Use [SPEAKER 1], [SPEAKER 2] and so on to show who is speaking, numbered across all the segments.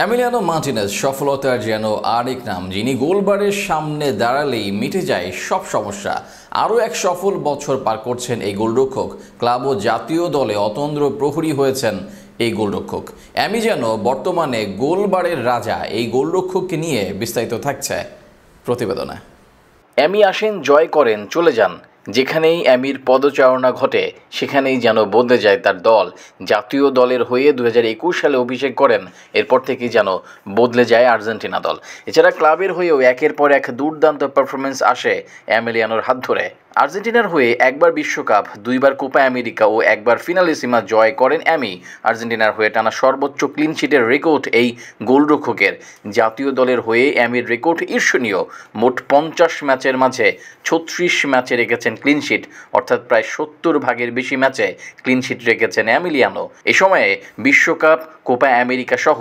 [SPEAKER 1] Emiliano Martinez সফলতার যেন আরেক নাম, যিনি গোলবারের সামনে দাঁড়ালেই মিটে যায় সব সমস্যা। আরও এক সফল বছর পার করছেন এই গোলরক্ষক। ক্লাব ও জাতীয় দলে অতন্দ্র প্রহরী হয়েছেন এই গোলরক্ষক। এমি যেন বর্তমানে গোলবারের রাজা। এই গোলরক্ষককে নিয়ে বিস্তারিত থাকছে প্রতিবেদনে। এমি আসেন, জয় করেন, চলে যান। যেখানেই এমির পদচারণা ঘটে সেখানেই যেন বদলে যায় তার দল। জাতীয় দলের হয়ে 2021 সালে অভিষেক করেন, এরপর থেকেই যেন বদলে যায় আর্জেন্টিনা দল। এছাড়া ক্লাবের হয়েও একের পর এক দুর্দান্ত পারফরমেন্স আসে এমিলিয়ানোর হাত ধরে। আর্জেন্টিনার হয়ে একবার বিশ্বকাপ, দুইবার কোপা আমেরিকা ও একবার ফিনালিসিমা জয় করেন এমি। আর্জেন্টিনার হয়ে টানা সর্বোচ্চ ক্লিনশিটের রেকর্ড এই গোলরক্ষকের। জাতীয় দলের হয়ে এমির রেকর্ড ঈর্ষণীয়। মোট 50 ম্যাচের মাঝে 36 ম্যাচে রেখেছেন ক্লিনশিট, অর্থাৎ প্রায় 70 ভাগের বেশি ম্যাচে ক্লিনশিট রেখেছেন এমিলিয়ানো। এ সময়ে বিশ্বকাপ, কোপা আমেরিকা সহ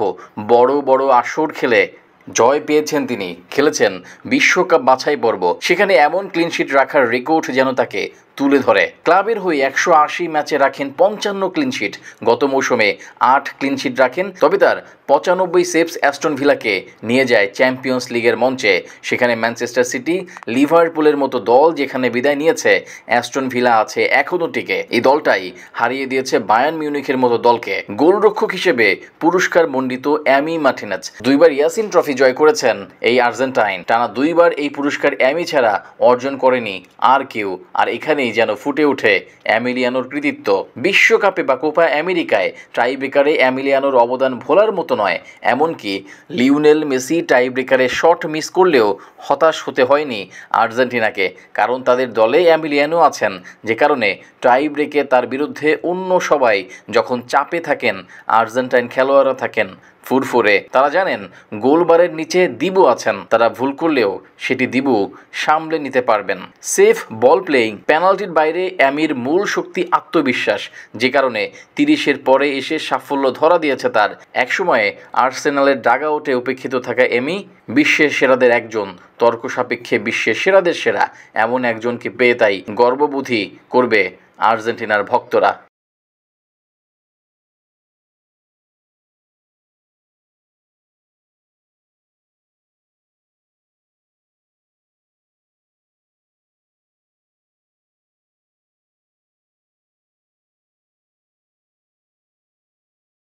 [SPEAKER 1] বড় বড় আসর খেলে জয় পেয়েছেন তিনি। খেলেছেন বিশ্বকাপ বাছাই পর্ব, সেখানে এমন ক্লিনশিট রাখার রেকর্ড যেন তাকে তুলে ধরে। ক্লাবের হয়ে 180 ম্যাচে রাখেন 55 ক্লিনশিট। গত মৌসুমে 8 ক্লিনশিট রাখেন। তবে তার 95 সেভস অ্যাস্টন ভিলাকে নিয়ে যায় চ্যাম্পিয়ন্স লিগের মঞ্চে। সেখানে ম্যানচেস্টার সিটি, লিভারপুলের মতো দল যেখানে বিদায় নিয়েছে, অ্যাস্টন ভিলা আছে এখনও টিকে। এই দলটাই হারিয়ে দিয়েছে বায়ার্ন মিউনিখের মতো দলকে। গোলরক্ষক হিসেবে পুরস্কার মণ্ডিত এমি মার্টিনেজ। 2বার ইয়াসিন ট্রফি জয় করেছেন এই আর্জেন্টাইন। টানা 2বার এই পুরস্কার এমি ছাড়া অর্জন করেনি আর কেউ। আর এখানে যেন ফুটে ওঠে এমিলিয়ানোর কৃতিত্ব। বিশ্বকাপে বা কোপা আমেরিকায় টাই ব্রেকারে এমিলিয়ানোর অবদান ভোলার মতো নয়। এমনকি লিওনেল মেসি টাই ব্রেকারে শট মিস করলেও হতাশ হতে হয়নি আর্জেন্টিনাকে, কারণ তাদের দলে এমিলিয়ানো আছেন। যে কারণে টাই ব্রেকে তার বিরুদ্ধে অন্য সবাই যখন চাপে থাকেন, আর্জেন্টাইন খেলোয়াড়রা থাকেন ফুরফুরে। তারা জানেন গোলবারের নিচে দিবু আছেন। তারা ভুল করলেও সেটি দিবু সামলে নিতে পারবেন। সেফ বল প্লেয়িং, পেনাল্টির বাইরে এমির মূল শক্তি আত্মবিশ্বাস, যে কারণে 30-এর পরে এসে সাফল্য ধরা দিয়েছে তার। একসময়ে আর্সেনালের ডাগআউটে উপেক্ষিত থাকা এমি বিশ্বের সেরাদের একজন, তর্ক সাপেক্ষে বিশ্বের সেরাদের সেরা এমন একজনকে পেয়ে তাই গর্ববোধই করবে আর্জেন্টিনার ভক্তরা।